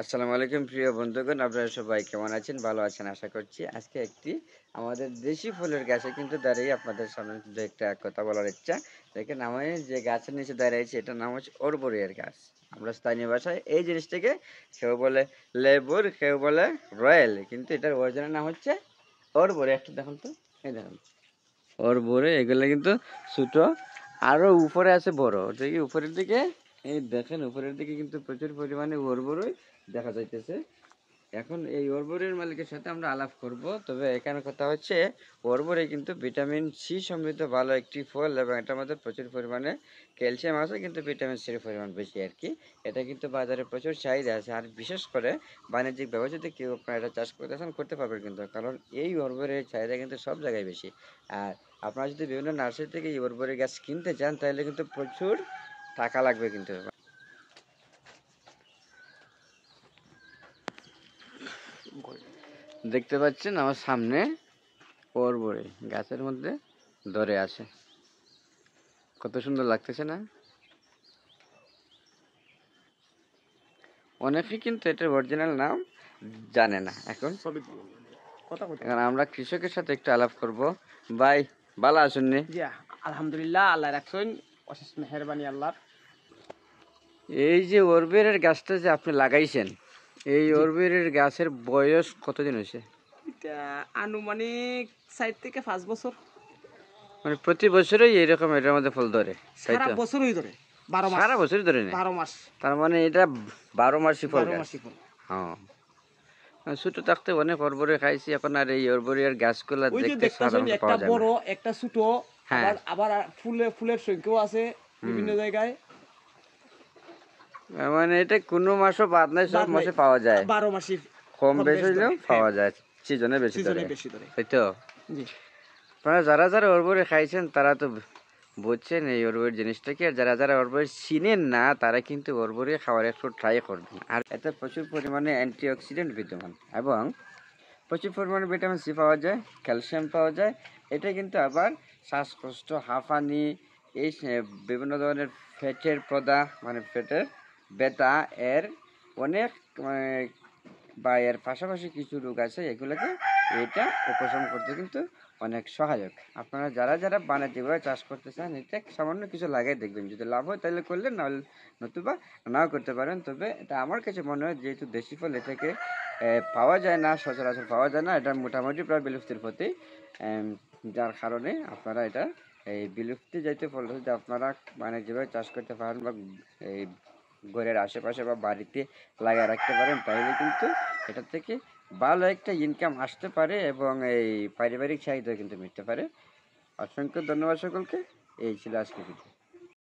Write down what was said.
আসসালামু আলাইকুম প্রিয় বন্ধুগণ, আপনারা সবাই কেমন আছেন? ভালো আছেন আশা করছি। আজকে একটি আমাদের দেশি ফুলের গাছে কিন্তু দাঁড়িয়ে আপনাদের সামনে দু একটা কথা বলার ইচ্ছা। দেখেন আমি যে গাছের নিচে দাঁড়িয়ে আছি এটার নাম হচ্ছে অরবরিয়ার গাছ। আমরা স্থানীয় ভাষায় এই জিনিসটাকে কেউ বলে লেবুর, কেউ বলে রয়্যাল, কিন্তু এটার অরিজিনাল নাম হচ্ছে অরবরি। একটা দেখুন তো, এই দেখুন অরবরি। এগুলো কিন্তু ছোট, আরো উপরে আছে বড়। দেখি উপরের দিকে, এই দেখেন উপরের দিকে কিন্তু প্রচুর পরিমাণে অরবরই দেখা যাইতেছে। এখন এই অরবরের মালিকের সাথে আমরা আলাপ করব। তবে এখানে কথা হচ্ছে অরবরে কিন্তু ভিটামিন সি সমৃদ্ধ ভালো একটি ফল, এবং এটার মধ্যে প্রচুর পরিমাণে ক্যালসিয়াম আছে, কিন্তু ভিটামিন সির পরিমাণ বেশি আর কি। এটা কিন্তু বাজারে প্রচুর চাহিদা আছে, আর বিশেষ করে বাণিজ্যিকভাবে যদি কেউ আপনারা এটা চাষ করতে চান করতে পারবেন কিন্তু, কারণ এই অরবরের চাহিদা কিন্তু সব জায়গায় বেশি। আর আপনারা যদি বিভিন্ন নার্সারি থেকে এই অরবরের গাছ কিনতে চান তাহলে কিন্তু প্রচুর টাকা লাগবে কিন্তু। দেখতে পাচ্ছেন আমার সামনে অরবরে গাছের মধ্যে ধরে আছে, কত সুন্দর লাগতেছে না? অনেকে কিন্তু এটার অরিজিনাল নাম জানে না। এখন আমরা কৃষকের সাথে একটু আলাপ করব। ভাই ভালো আছেন নি? আলহামদুলিল্লাহ, আল্লাহ রাখছেন, অশেষ মেহেরবানি আল্লাহর। এই যে অরবরের গাছটা যে আপনি লাগাইছেন, এই অরবরের গাছের বয়স কতদিন হয়েছে? এটা আনুমানিক 4 থেকে 5 বছর। মানে প্রতি বছরই এরকম এটার মধ্যে ফল ধরে? সারা বছরই ধরে, 12 মাস। সারা বছরই ধরে না? 12 মাস। তার মানে এটা 12 মাসই ফল। 12 মাসই ফল। হ্যাঁ, ছোট থাকতে অনেক অরবরে খাইছি, এখন আর এই অরবরিয়ার গাছগুলা ওই যে দেখতে দেখতেছেন, সাধারণত একটা পাওয়া যায় বড় না। একটা ছোট, হ্যাঁ। আবার ফুলের সংখ্যাও আছে বিভিন্ন জায়গায়। মানে এটা কোনো মাসও বাদ নাই, সব মাসে পাওয়া যায়। 12 মাসই কম বেশি হইলেও পাওয়া যায়, সিজনে বেশি ধরে। তাই তো? জি। আপনারা যারা যারা অরবরে খাইছেন তারা তো বুঝছেন এই অরবরের জিনিসটা কি। আর যারা যারা অরবরে চিনেন না তারা কিন্তু অরবরে খাওয়ার একটু ট্রাই করবেন। আর এতে প্রচুর পরিমাণে অ্যান্টিঅক্সিডেন্ট বিদ্যমান, এবং প্রচুর পরিমাণে ভিটামিন সি পাওয়া যায়, ক্যালসিয়াম পাওয়া যায়। এটা কিন্তু আবার শ্বাসকষ্ট, হাঁফানি, এই বিভিন্ন ধরনের ফ্যাটের প্রদা, মানে ফ্যাটের ব্যথা, এর অনেক মানে বা এর পাশাপাশি কিছু রোগ আছে, এগুলোকে এটা উপশম করতে কিন্তু অনেক সহায়ক। আপনারা যারা যারা বাণিজ্যিকভাবে চাষ করতে চান এটা সামান্য কিছু লাগাই দেখবেন, যদি লাভ হয় তাহলে করলেন, নাহলে নতুবা নাও করতে পারেন। তবে এটা আমার কাছে মনে হয় যেহেতু দেশি ফল, এটাকে পাওয়া যায় না, সচরাচর পাওয়া যায় না, এটা মোটামুটি প্রায় বিলুপ্তির পথে, যার কারণে আপনারা এটা এই বিলুপ্তি যাইতে ফল যদি আপনারা বাণিজ্যিকভাবে চাষ করতে পারেন বা এই ঘরের আশেপাশে বা বাড়িতে লাগিয়ে রাখতে পারেন, তাহলে কিন্তু এটা থেকে ভালো একটা ইনকাম আসতে পারে, এবং এই পারিবারিক চাহিদা কিন্তু মিটতে পারে। অসংখ্য ধন্যবাদ সকলকে। এই ছিল আজকে ভিডিও।